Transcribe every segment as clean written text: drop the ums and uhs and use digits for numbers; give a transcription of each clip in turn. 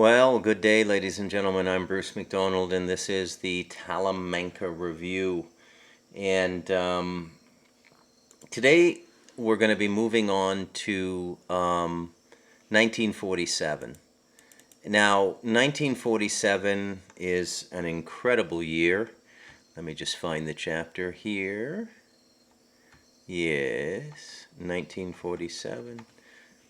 Well, good day, ladies and gentlemen. I'm Bruce McDonald, and this is the Talamanca Review. And today we're going to be moving on to 1947. Now, 1947 is an incredible year. Let me just find the chapter here. Yes, 1947.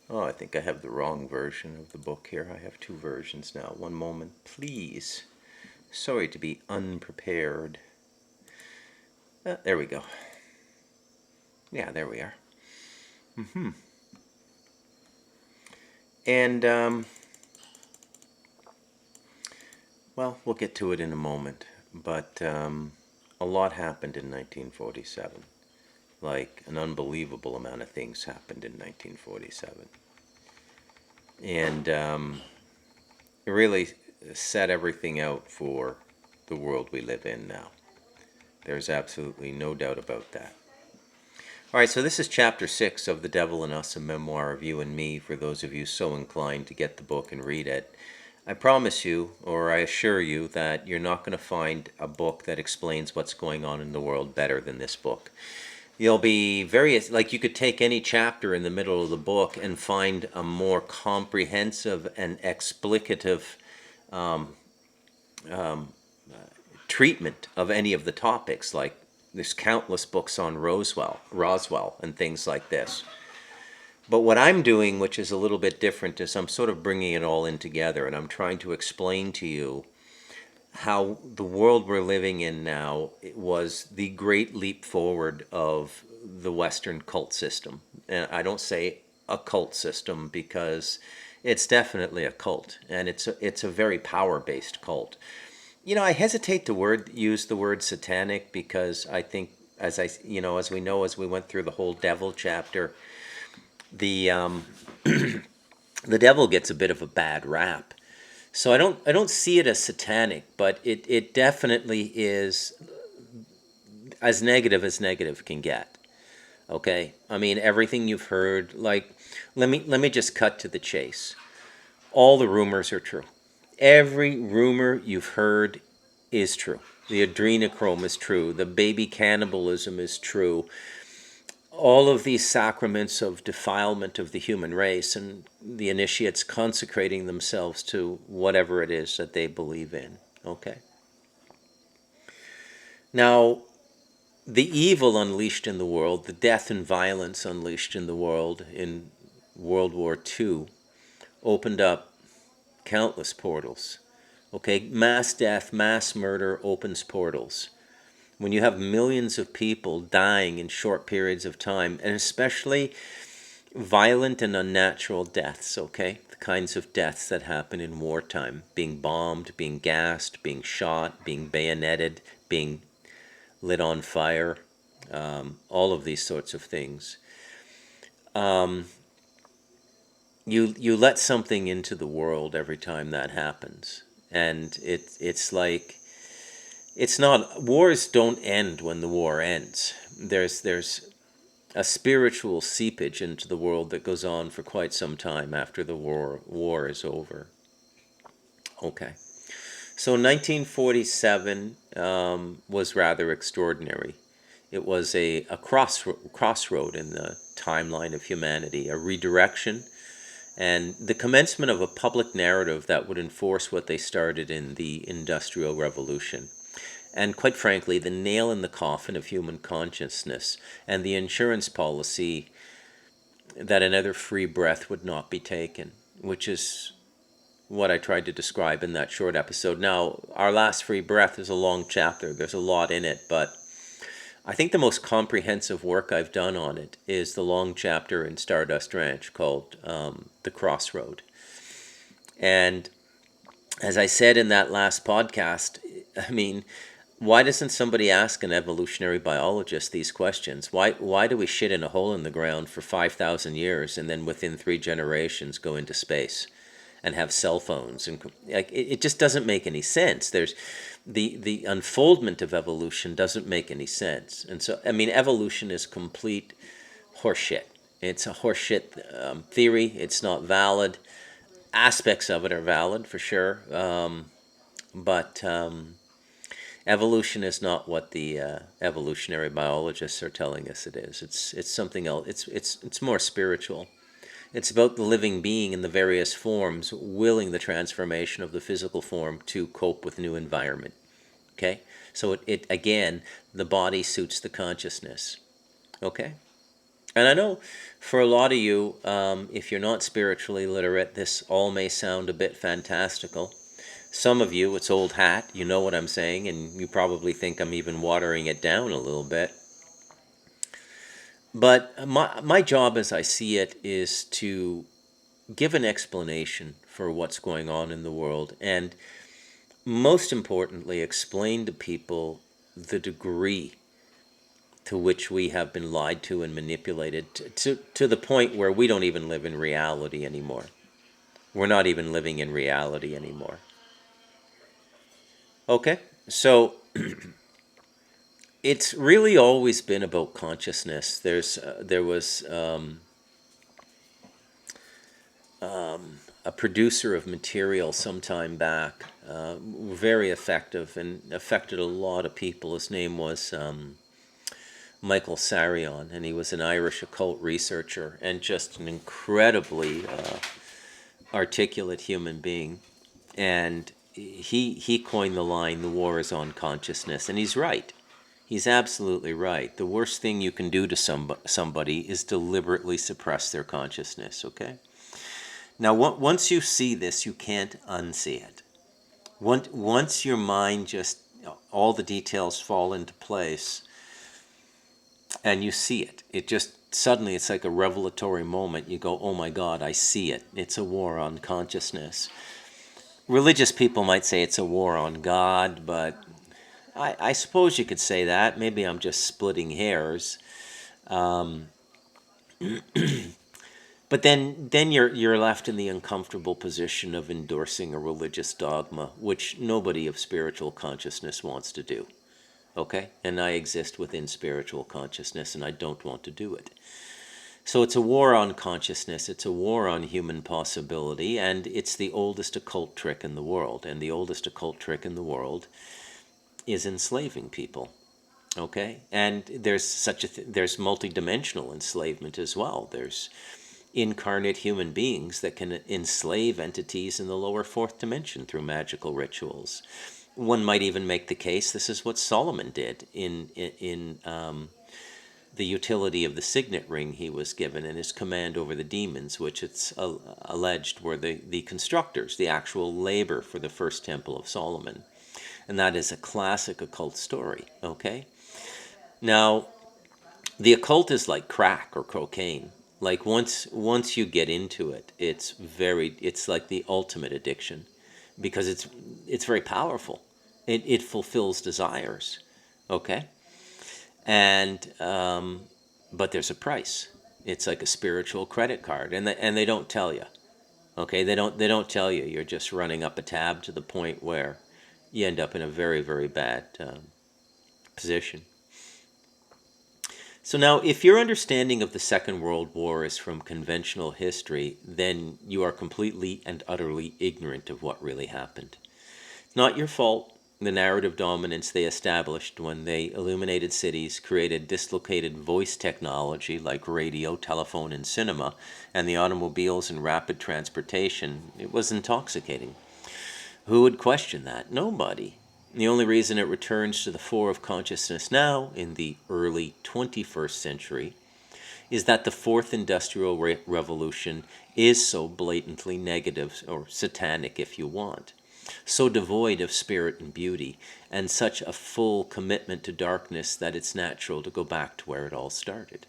Oh, I think I have the wrong version of the book here. I have two versions now. One moment, please. Sorry to be unprepared. There we go. Yeah, there we are. And, well, we'll get to it in a moment. But a lot happened in 1947. Like, an unbelievable amount of things happened in 1947. And it really set everything out for the world we live in now. There's absolutely no doubt about that. All right, so this is Chapter 6 of The Devil and Us, a memoir of you and me, for those of you so inclined to get the book and read it. I promise you, or I assure you, that you're not going to find a book that explains what's going on in the world better than this book. You'll be like you could take any chapter in the middle of the book and find a more comprehensive and explicative treatment of any of the topics. Like there's countless books on Roswell and things like this. But what I'm doing, which is a little bit different, is I'm sort of bringing it all in together, and I'm trying to explain to you how the world we're living in now was the great leap forward of the Western cult system. And I don't say a cult system because it's definitely a cult, and it's a very power-based cult. You know, I hesitate to use the word satanic because I think, as we know, as we went through the whole devil chapter, the the devil gets a bit of a bad rap. So I don't see it as satanic, but it definitely is as negative can get. Okay? I mean, everything you've heard, like, let me just cut to the chase. All the rumors are true. Every rumor you've heard is true. The adrenochrome is true. The baby cannibalism is true. All of these sacraments of defilement of the human race and the initiates consecrating themselves to whatever it is that they believe in. Okay? Now, the evil unleashed in the world, the death and violence unleashed in the world in World War II, opened up countless portals. Okay? Mass death, mass murder opens portals. When you have millions of people dying in short periods of time, and especially violent and unnatural deaths, okay? The kinds of deaths that happen in wartime, being bombed, being gassed, being shot, being bayoneted, being lit on fire, all of these sorts of things. You let something into the world every time that happens, and it's like, it's not, wars don't end when the war ends. There's a spiritual seepage into the world that goes on for quite some time after the war is over. Okay. So 1947 was rather extraordinary. It was a crossroad in the timeline of humanity, a redirection, and the commencement of a public narrative that would enforce what they started in the Industrial Revolution. And quite frankly, the nail in the coffin of human consciousness and the insurance policy that another free breath would not be taken, which is what I tried to describe in that short episode. Now, Our Last Free Breath is a long chapter. There's a lot in it, but I think the most comprehensive work I've done on it is the long chapter in Stardust Ranch called The Crossroad. And as I said in that last podcast, I mean, why doesn't somebody ask an evolutionary biologist these questions? Why do we shit in a hole in the ground for 5,000 years and then within 3 generations go into space and have cell phones? And like, it just doesn't make any sense. There's the unfoldment of evolution doesn't make any sense. And so, I mean, evolution is complete horseshit. It's a horseshit theory. It's not valid. aspects of it are valid for sure, but evolution is not what the evolutionary biologists are telling us it is. It's something else. It's more spiritual. It's about the living being in the various forms willing the transformation of the physical form to cope with new environment. Okay, so it again, the body suits the consciousness. Okay, and I know for a lot of you, if you're not spiritually literate, this all may sound a bit fantastical. Some of you, it's old hat, you know what I'm saying, and you probably think I'm even watering it down a little bit. But my job as I see it is to give an explanation for what's going on in the world, and most importantly, explain to people the degree to which we have been lied to and manipulated to the point where we don't even live in reality anymore. We're not even living in reality anymore. Okay? So it's really always been about consciousness. There was a producer of material some time back, very effective and affected a lot of people. His name was Michael Sarion, and he was an Irish occult researcher and just an incredibly articulate human being. And he coined the line, "The war is on consciousness," and he's right. He's absolutely right. The worst thing you can do to somebody is deliberately suppress their consciousness, okay? Now, once you see this, you can't unsee it. Once your mind just, all the details fall into place and you see it, it just suddenly, it's like a revelatory moment. You go, oh my God, I see it. It's a war on consciousness. Religious people might say it's a war on God, but I suppose you could say that. Maybe I'm just splitting hairs. But then you're left in the uncomfortable position of endorsing a religious dogma, which nobody of spiritual consciousness wants to do. Okay? And I exist within spiritual consciousness, and I don't want to do it. So it's a war on consciousness, it's a war on human possibility, and it's the oldest occult trick in the world. And the oldest occult trick in the world is enslaving people. Okay? And there's there's multidimensional enslavement as well. There's incarnate human beings that can enslave entities in the lower fourth dimension through magical rituals. One might even make the case this is what Solomon did in the utility of the signet ring he was given and his command over the demons, which it's alleged were the constructors, the actual labor for the first temple of Solomon. And that is a classic occult story, okay? Now, the occult is like crack or cocaine. Like once you get into it, it's like the ultimate addiction because it's very powerful. It fulfills desires, okay? And but there's a price. It's like a spiritual credit card, and they don't tell you. Okay, they don't tell you. You're just running up a tab to the point where you end up in a very, very bad position. So now, if your understanding of the Second World War is from conventional history, then you are completely and utterly ignorant of what really happened. It's not your fault. The narrative dominance they established when they illuminated cities, created dislocated voice technology like radio, telephone, and cinema, and the automobiles and rapid transportation, it was intoxicating. Who would question that? Nobody. The only reason it returns to the fore of consciousness now, in the early 21st century, is that the fourth industrial revolution is so blatantly negative, or satanic if you want, so devoid of spirit and beauty, and such a full commitment to darkness that it's natural to go back to where it all started.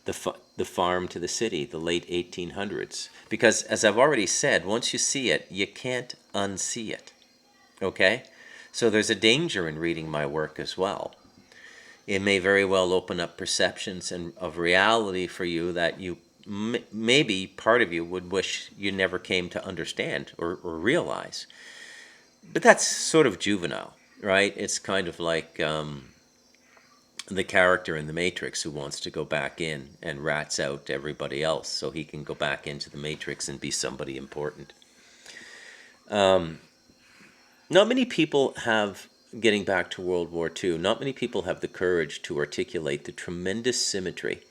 The farm to the city, the late 1800s. Because, as I've already said, once you see it, you can't unsee it. Okay? So there's a danger in reading my work as well. It may very well open up perceptions of reality for you that you maybe part of you would wish you never came to understand or realize. But that's sort of juvenile, right? It's kind of like the character in The Matrix who wants to go back in and rats out everybody else so he can go back into the Matrix and be somebody important. Not many people have, getting back to World War II, not many people have the courage to articulate the tremendous symmetry,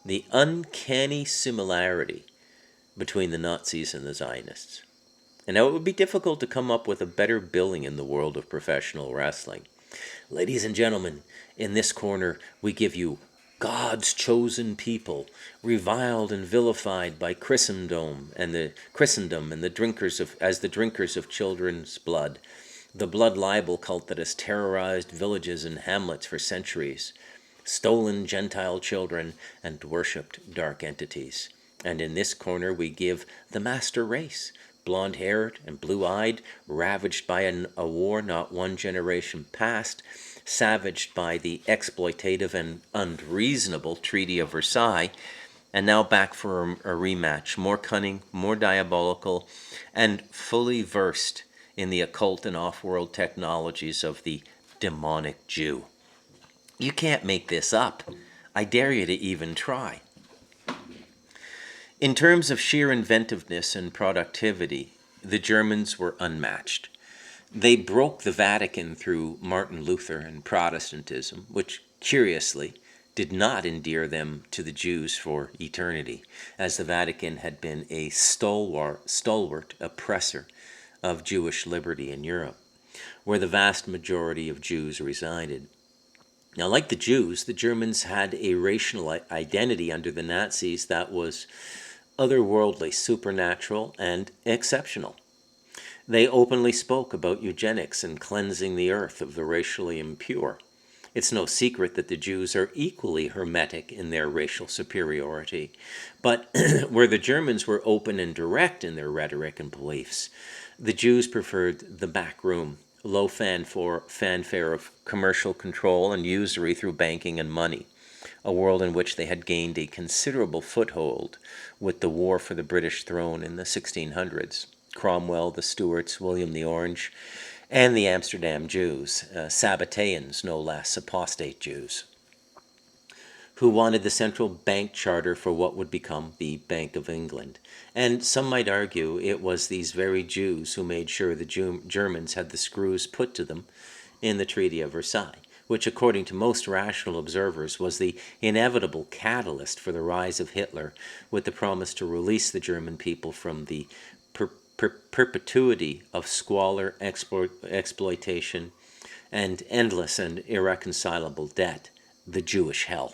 the uncanny similarity between the Nazis and the Zionists. And now it would be difficult to come up with a better billing in the world of professional wrestling. Ladies and gentlemen, in this corner we give you God's chosen people, reviled and vilified by Christendom and the drinkers of as the drinkers of children's blood, the blood libel cult that has terrorized villages and hamlets for centuries, stolen Gentile children, and worshipped dark entities. And in this corner we give the master race, blonde-haired and blue-eyed, ravaged by a war not one generation past, savaged by the exploitative and unreasonable Treaty of Versailles, and now back for a rematch, more cunning, more diabolical, and fully versed in the occult and off-world technologies of the demonic Jew. You can't make this up. I dare you to even try. In terms of sheer inventiveness and productivity, the Germans were unmatched. They broke the Vatican through Martin Luther and Protestantism, which, curiously, did not endear them to the Jews for eternity, as the Vatican had been a stalwart oppressor of Jewish liberty in Europe, where the vast majority of Jews resided. Now, like the Jews, the Germans had a racial identity under the Nazis that was otherworldly, supernatural, and exceptional. They openly spoke about eugenics and cleansing the earth of the racially impure. It's no secret that the Jews are equally hermetic in their racial superiority. But where the Germans were open and direct in their rhetoric and beliefs, the Jews preferred the back room, low fanfare of commercial control and usury through banking and money, a world in which they had gained a considerable foothold with the war for the British throne in the 1600s. Cromwell, the Stuarts, William the Orange, and the Amsterdam Jews, Sabbateans no less, apostate Jews, who wanted the central bank charter for what would become the Bank of England. And some might argue it was these very Jews who made sure the Germans had the screws put to them in the Treaty of Versailles, which, according to most rational observers, was the inevitable catalyst for the rise of Hitler, with the promise to release the German people from the perpetuity of squalor, exploitation, and endless and irreconcilable debt, the Jewish hell.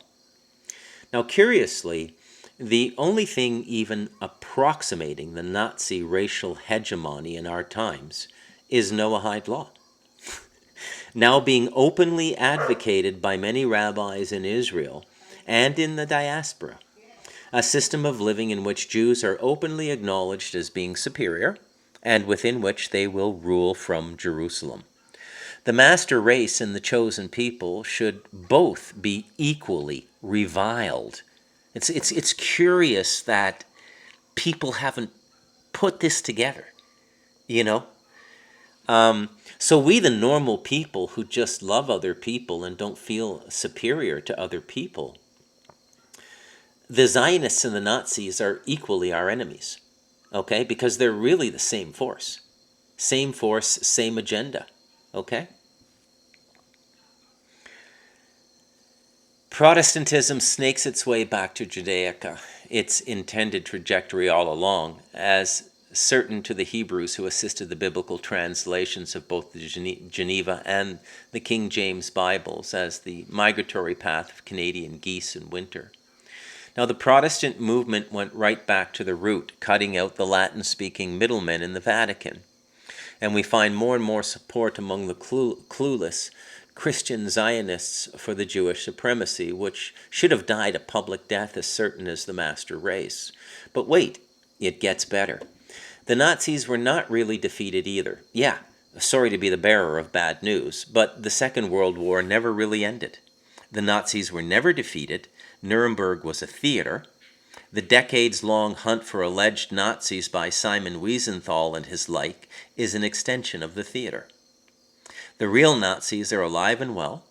Now, curiously, the only thing even approximating the Nazi racial hegemony in our times is Noahide law, now being openly advocated by many rabbis in Israel and in the diaspora, a system of living in which Jews are openly acknowledged as being superior and within which they will rule from Jerusalem. The master race and the chosen people should both be equally reviled. It's curious that people haven't put this together, you know? So we, the normal people who just love other people and don't feel superior to other people, the Zionists and the Nazis are equally our enemies, okay? Because they're really the same force. Same force, same agenda, okay? Protestantism snakes its way back to Judaica, its intended trajectory all along, as certain to the Hebrews who assisted the biblical translations of both the Geneva and the King James Bibles as the migratory path of Canadian geese in winter. Now, the Protestant movement went right back to the root, cutting out the Latin-speaking middlemen in the Vatican. And we find more and more support among the clueless Christian Zionists for the Jewish supremacy, which should have died a public death as certain as the master race. But wait, it gets better. The Nazis were not really defeated either. Yeah, sorry to be the bearer of bad news, but the Second World War never really ended. The Nazis were never defeated. Nuremberg was a theater. The decades-long hunt for alleged Nazis by Simon Wiesenthal and his like is an extension of the theater. The real Nazis are alive and well,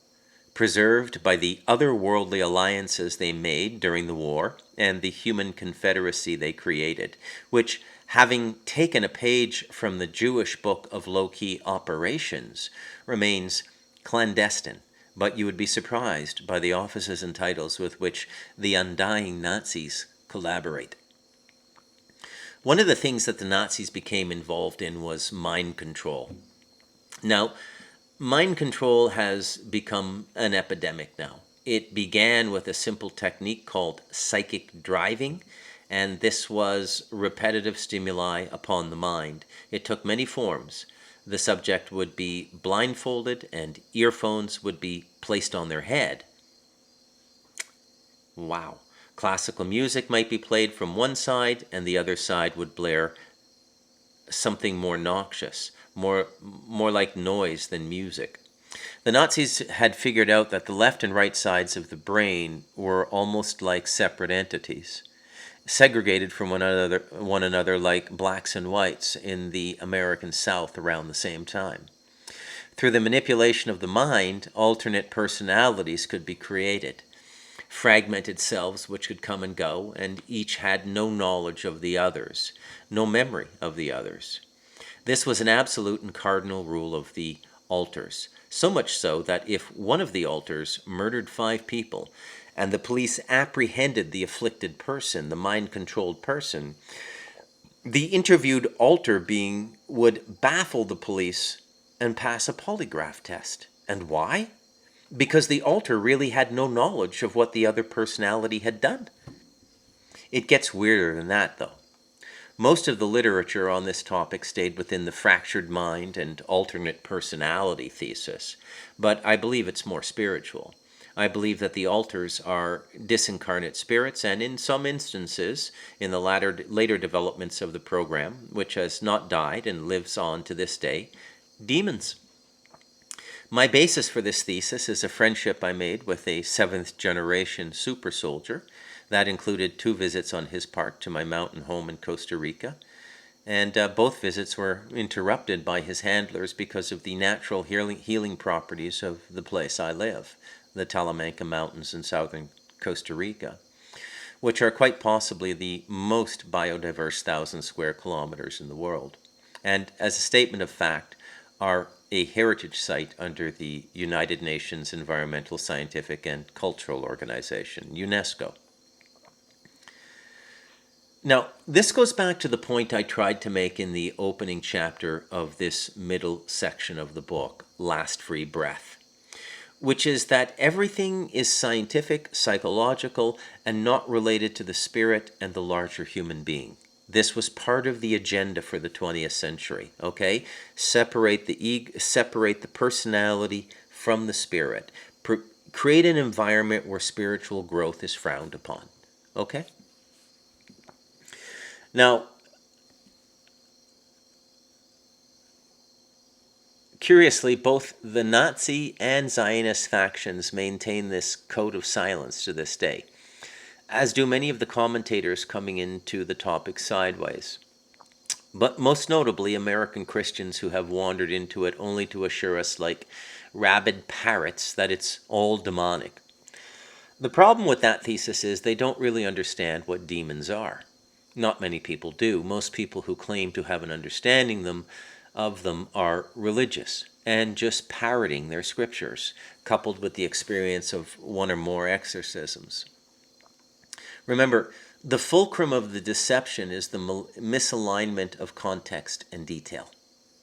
preserved by the otherworldly alliances they made during the war and the human confederacy they created, which having taken a page from the Jewish book of low-key operations, remains clandestine, but you would be surprised by the offices and titles with which the undying Nazis collaborate. One of the things that the Nazis became involved in was mind control. Now, mind control has become an epidemic now. It began with a simple technique called psychic driving, and this was repetitive stimuli upon the mind. It took many forms. The subject would be blindfolded and earphones would be placed on their head. Wow. Classical music might be played from one side and the other side would blare something more noxious, more like noise than music. The Nazis had figured out that the left and right sides of the brain were almost like separate entities, segregated from one another like blacks and whites in the American South around the same time. Through the manipulation of the mind, alternate personalities could be created, fragmented selves which could come and go, and each had no knowledge of the others, no memory of the others. This was an absolute and cardinal rule of the alters, so much so that if one of the alters murdered 5 people and the police apprehended the afflicted person, the mind-controlled person, the interviewed alter being would baffle the police and pass a polygraph test. And why? Because the alter really had no knowledge of what the other personality had done. It gets weirder than that, though. Most of the literature on this topic stayed within the fractured mind and alternate personality thesis, but I believe it's more spiritual. I believe that the alters are disincarnate spirits, and in some instances, in the later developments of the program, which has not died and lives on to this day, demons. My basis for this thesis is a friendship I made with a 7th generation super soldier. That included 2 visits on his part to my mountain home in Costa Rica, and both visits were interrupted by his handlers because of the natural healing properties of the place I live, the Talamanca Mountains in southern Costa Rica, which are quite possibly the most biodiverse 1,000 square kilometers in the world, and as a statement of fact, are a heritage site under the United Nations Environmental, Scientific, and Cultural Organization, UNESCO. Now, this goes back to the point I tried to make in the opening chapter of this middle section of the book, Last Free Breath, which is that everything is scientific, psychological, and not related to the spirit and the larger human being. This was part of the agenda for the 20th century, okay? Separate the ego, separate the personality from the spirit. Create an environment where spiritual growth is frowned upon, okay? Now, curiously, both the Nazi and Zionist factions maintain this code of silence to this day, as do many of the commentators coming into the topic sideways. But most notably, American Christians who have wandered into it only to assure us like rabid parrots that it's all demonic. The problem with that thesis is they don't really understand what demons are. Not many people do. Most people who claim to have an understanding of them are religious and just parroting their scriptures, coupled with the experience of one or more exorcisms. Remember, the fulcrum of the deception is the misalignment of context and detail.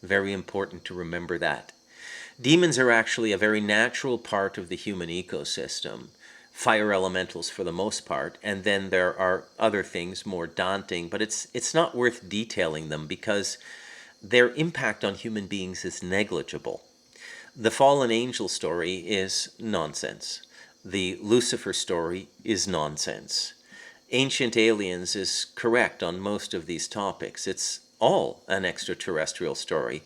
Very important to remember that. Demons are actually a very natural part of the human ecosystem. Fire elementals for the most part, and then there are other things more daunting, but it's not worth detailing them because their impact on human beings is negligible. The fallen angel story is nonsense. The Lucifer story is nonsense. Ancient Aliens is correct on most of these topics. It's all an extraterrestrial story.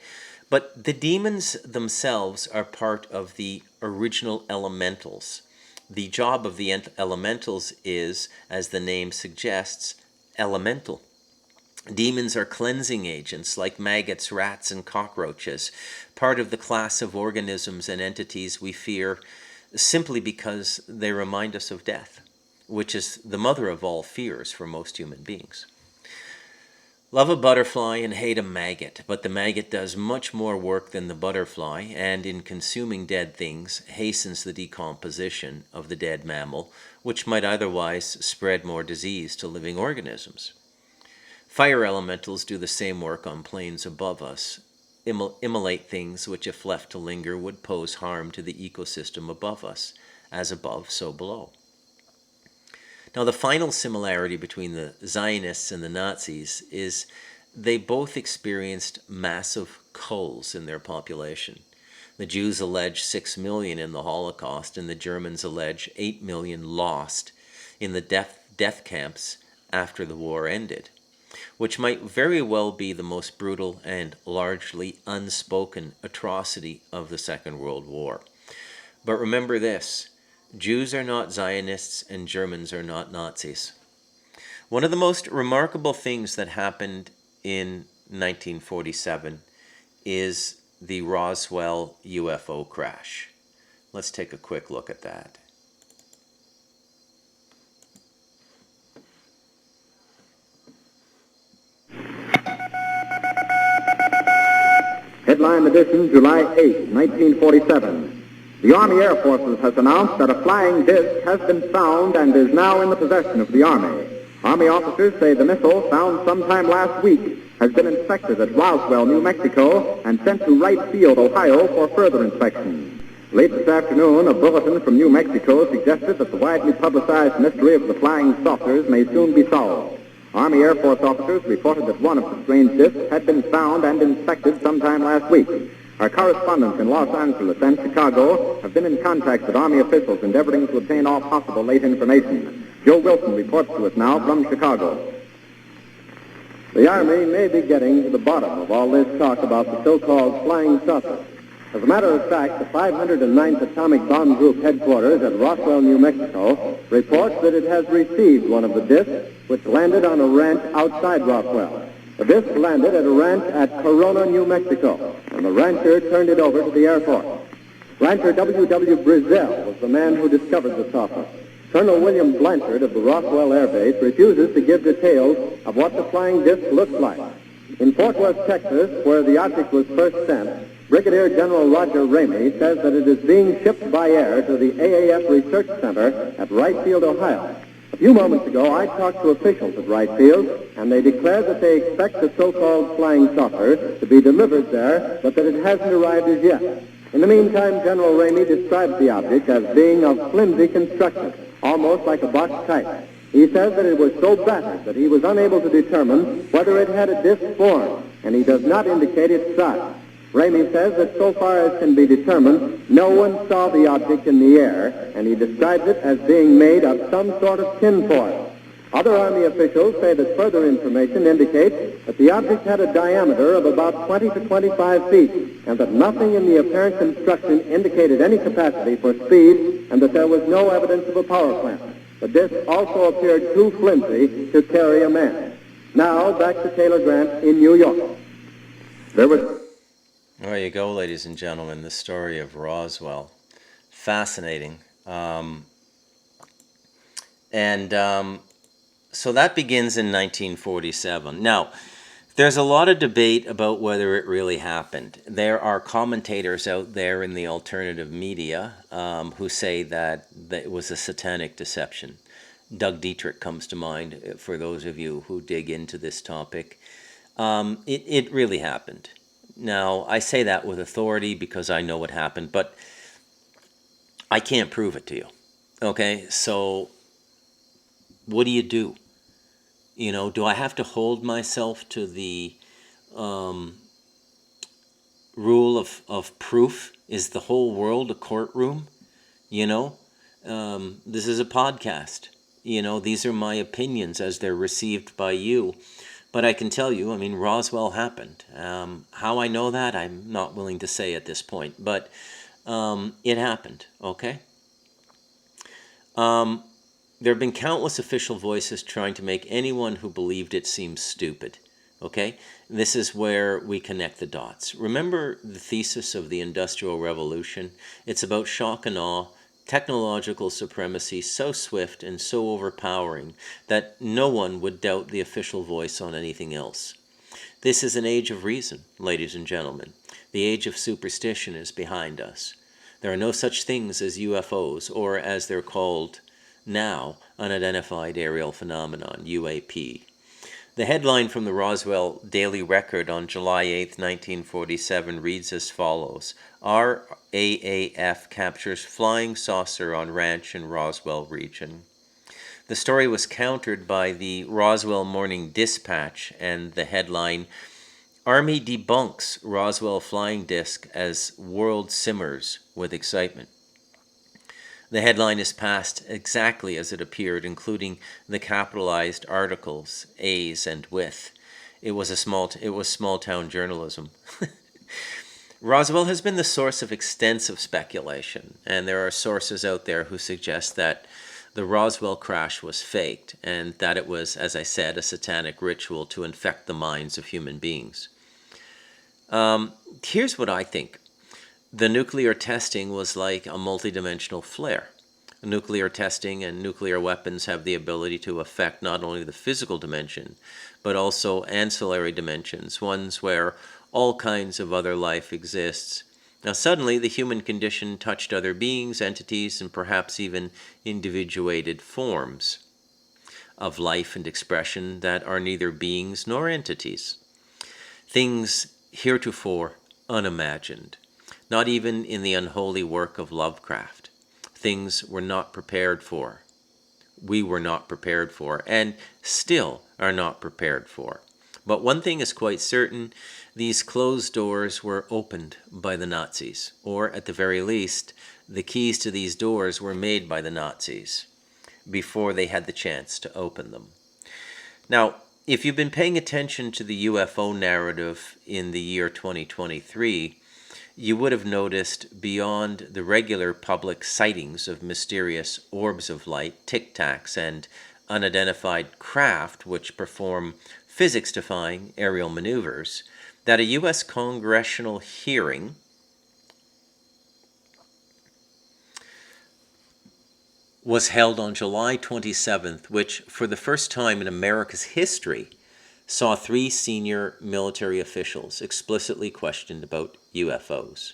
But the demons themselves are part of the original elementals. The job of the elementals is, as the name suggests, elemental. Demons are cleansing agents like maggots, rats, and cockroaches, part of the class of organisms and entities we fear simply because they remind us of death, which is the mother of all fears for most human beings. Love a butterfly and hate a maggot, but the maggot does much more work than the butterfly, and in consuming dead things, hastens the decomposition of the dead mammal, which might otherwise spread more disease to living organisms. Fire elementals do the same work on planes above us, immolate things which, if left to linger, would pose harm to the ecosystem above us, as above, so below. Now, the final similarity between the Zionists and the Nazis is they both experienced massive culls in their population. The Jews allege 6 million in the Holocaust, and the Germans allege 8 million lost in the death camps after the war ended, which might very well be the most brutal and largely unspoken atrocity of the Second World War. But remember this: Jews are not Zionists and Germans are not Nazis. One of the most remarkable things that happened in 1947 is the Roswell UFO crash. Let's take a quick look at that. Headline edition, July 8, 1947. The Army Air Forces has announced that a flying disc has been found and is now in the possession of the Army. Army officers say the missile, found sometime last week, has been inspected at Roswell, New Mexico, and sent to Wright Field, Ohio, for further inspection. Late this afternoon, a bulletin from New Mexico suggested that the widely publicized mystery of the flying saucers may soon be solved. Army Air Force officers reported that one of the strange discs had been found and inspected sometime last week. Our correspondents in Los Angeles and Chicago have been in contact with Army officials endeavoring to obtain all possible late information. Joe Wilson reports to us now from Chicago. The Army may be getting to the bottom of all this talk about the so-called flying saucer. As a matter of fact, the 509th Atomic Bomb Group headquarters at Roswell, New Mexico, reports that it has received one of the discs which landed on a ranch outside Roswell. The disc landed at a ranch at Corona, New Mexico, and the rancher turned it over to the Air Force. Rancher W.W. Brazil was the man who discovered the saucer. Colonel William Blanchard of the Roswell Air Base refuses to give details of what the flying disc looks like. In Fort Worth, Texas, where the object was first sent, Brigadier General Roger Ramey says that it is being shipped by air to the AAF Research Center at Wright Field, Ohio. A few moments ago, I talked to officials at Wright Field, and they declared that they expect the so-called flying saucer to be delivered there, but that it hasn't arrived as yet. In the meantime, General Ramey describes the object as being of flimsy construction, almost like a box type. He says that it was so battered that he was unable to determine whether it had a disc form, and he does not indicate its size. Ramey says that so far as can be determined, no one saw the object in the air, and he describes it as being made of some sort of tinfoil. Other Army officials say that further information indicates that the object had a diameter of about 20 to 25 feet, and that nothing in the apparent construction indicated any capacity for speed, and that there was no evidence of a power plant. The disc also appeared too flimsy to carry a man. Now, back to Taylor Grant in New York. There you go, ladies and gentlemen, the story of Roswell. Fascinating. So that begins in 1947. Now, there's a lot of debate about whether it really happened. There are commentators out there in the alternative media who say that it was a satanic deception. Doug Dietrich comes to mind for those of you who dig into this topic. It really happened. Now, I say that with authority because I know what happened, but I can't prove it to you. Okay, so what do you do? You know, do I have to hold myself to the rule of proof? Is the whole world a courtroom? You know, this is a podcast. You know, these are my opinions as they're received by you. But I can tell you, I mean, Roswell happened. How I know that, I'm not willing to say at this point. But it happened, okay? There have been countless official voices trying to make anyone who believed it seem stupid, okay? This is where we connect the dots. Remember the thesis of the Industrial Revolution? It's about shock and awe, technological supremacy so swift and so overpowering that no one would doubt the official voice on anything else. This is an age of reason, ladies and gentlemen. The age of superstition is behind us. There are no such things as UFOs, or as they're called now, unidentified aerial phenomenon, UAP. The headline from the Roswell Daily Record on July 8, 1947 reads as follows: RAAF captures flying saucer on ranch in Roswell region. The story was countered by the Roswell Morning Dispatch, and the headline, Army debunks Roswell flying disc as world simmers with excitement. The headline is passed exactly as it appeared, including the capitalized articles, A's and with. It was small-town journalism. Roswell has been the source of extensive speculation, and there are sources out there who suggest that the Roswell crash was faked, and that it was, as I said, a satanic ritual to infect the minds of human beings. Here's what I think. The nuclear testing was like a multidimensional flare. Nuclear testing and nuclear weapons have the ability to affect not only the physical dimension, but also ancillary dimensions, ones where all kinds of other life exists. Now suddenly the human condition touched other beings, entities, and perhaps even individuated forms of life and expression that are neither beings nor entities. Things heretofore unimagined, not even in the unholy work of Lovecraft. Things we're not prepared for. We were not prepared for, and still are not prepared for. But one thing is quite certain, these closed doors were opened by the Nazis, or at the very least, the keys to these doors were made by the Nazis before they had the chance to open them. Now, if you've been paying attention to the UFO narrative in the year 2023, you would have noticed beyond the regular public sightings of mysterious orbs of light, tic-tacs, and unidentified craft which perform physics-defying aerial maneuvers, that a U.S. congressional hearing was held on July 27th, which, for the first time in America's history, saw 3 senior military officials explicitly questioned about UFOs.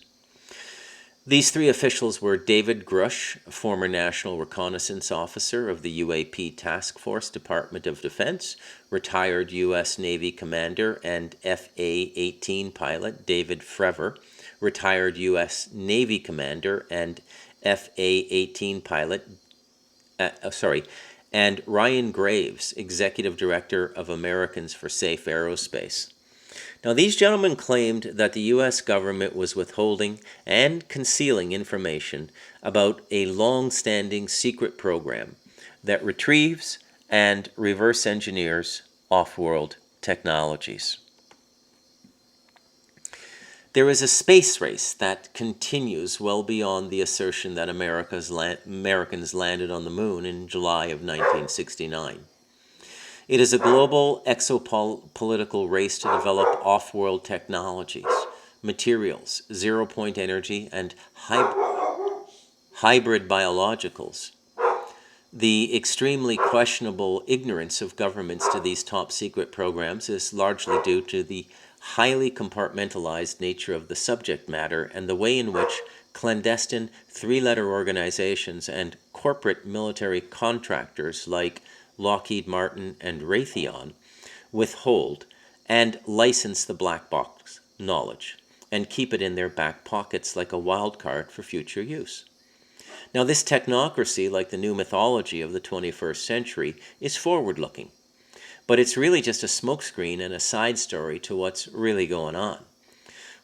These 3 officials were David Grush, former National Reconnaissance Officer of the UAP Task Force, Department of Defense, retired U.S. Navy Commander and FA-18 pilot David Fravor, retired U.S. Navy Commander and FA-18 pilot, and Ryan Graves, Executive Director of Americans for Safe Aerospace. Now, these gentlemen claimed that the U.S. government was withholding and concealing information about a long-standing secret program that retrieves and reverse engineers off-world technologies. There is a space race that continues well beyond the assertion that Americans landed on the moon in July of 1969. It is a global exopolitical race to develop off-world technologies, materials, zero-point energy, and hybrid biologicals. The extremely questionable ignorance of governments to these top-secret programs is largely due to the highly compartmentalized nature of the subject matter and the way in which clandestine 3-letter organizations and corporate military contractors like Lockheed Martin and Raytheon withhold and license the black box knowledge and keep it in their back pockets like a wild card for future use. Now, this technocracy, like the new mythology of the 21st century, is forward-looking, but it's really just a smokescreen and a side story to what's really going on.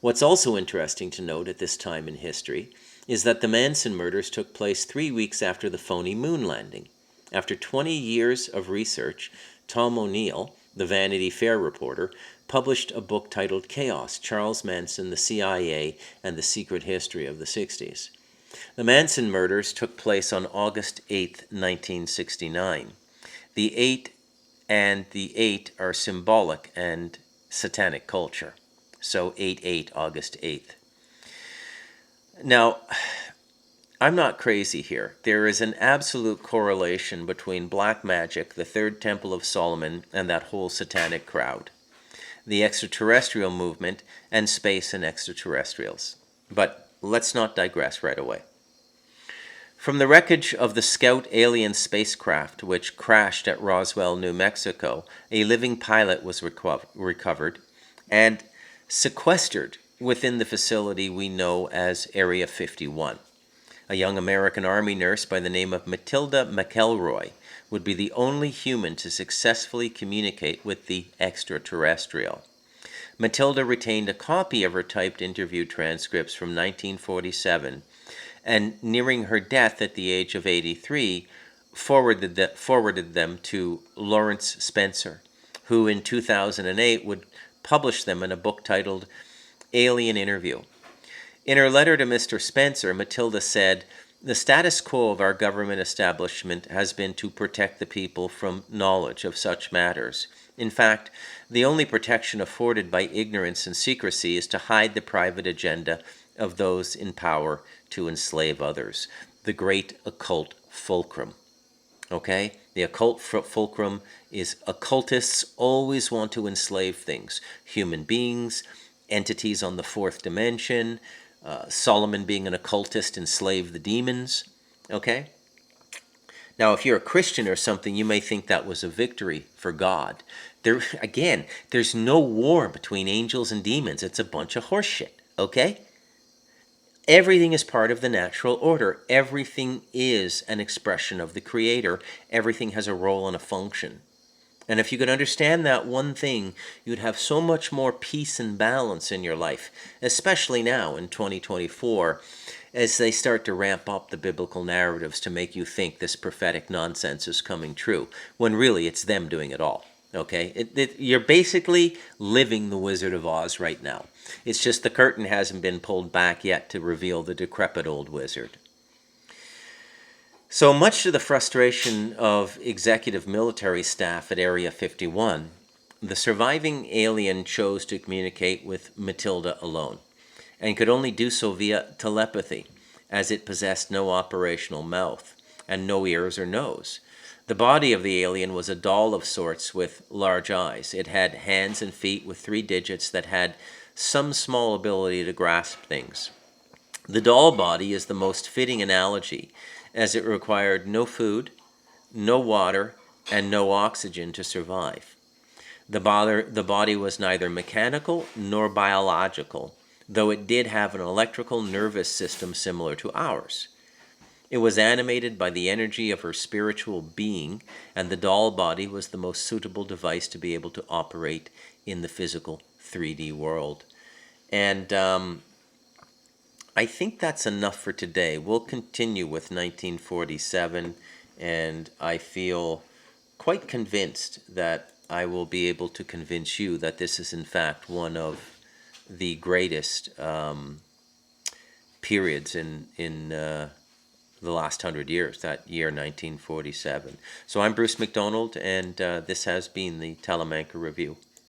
What's also interesting to note at this time in history is that the Manson murders took place 3 weeks after the phony moon landing. After 20 years of research, Tom O'Neill, the Vanity Fair reporter, published a book titled Chaos, Charles Manson, the CIA, and the Secret History of the 60s. The Manson murders took place on August 8, 1969. The 8 and the 8 are symbolic and satanic culture. So 8-8, August 8th. Now, I'm not crazy here. There is an absolute correlation between black magic, the Third Temple of Solomon, and that whole satanic crowd. the extraterrestrial movement, and space and extraterrestrials. But let's not digress right away. From the wreckage of the Scout alien spacecraft, which crashed at Roswell, New Mexico, a living pilot was recovered and sequestered within the facility we know as Area 51. A young American Army nurse by the name of Matilda McElroy would be the only human to successfully communicate with the extraterrestrial. Matilda retained a copy of her typed interview transcripts from 1947, and nearing her death at the age of 83, forwarded them to Lawrence Spencer, who in 2008 would publish them in a book titled Alien Interview. In her letter to Mr. Spencer, Matilda said, "The status quo of our government establishment has been to protect the people from knowledge of such matters. In fact, the only protection afforded by ignorance and secrecy is to hide the private agenda of those in power to enslave others." The great occult fulcrum. Okay? The occult fulcrum is occultists always want to enslave things. Human beings, entities on the fourth dimension. Solomon, being an occultist, enslaved the demons. Okay? Now, if you're a Christian or something, you may think that was a victory for God. There's no war between angels and demons. It's a bunch of horseshit. Okay? Everything is part of the natural order. Everything is an expression of the Creator. Everything has a role and a function. And if you could understand that one thing, you'd have so much more peace and balance in your life, especially now in 2024, as they start to ramp up the biblical narratives to make you think this prophetic nonsense is coming true, when really it's them doing it all. Okay? You're basically living the Wizard of Oz right now. It's just the curtain hasn't been pulled back yet to reveal the decrepit old wizard. So much to the frustration of executive military staff at Area 51, the surviving alien chose to communicate with Matilda alone, and could only do so via telepathy, as it possessed no operational mouth, and no ears or nose. The body of the alien was a doll of sorts with large eyes. It had hands and feet with 3 digits that had some small ability to grasp things. The doll body is the most fitting analogy, as it required no food, no water, and no oxygen to survive. The body was neither mechanical nor biological, though it did have an electrical nervous system similar to ours. It was animated by the energy of her spiritual being, and the doll body was the most suitable device to be able to operate in the physical 3D world. And I think that's enough for today. We'll continue with 1947, and I feel quite convinced that I will be able to convince you that this is in fact one of the greatest periods in the last 100 years, that year 1947. So I'm Bruce McDonald, and this has been the Talamanca Review.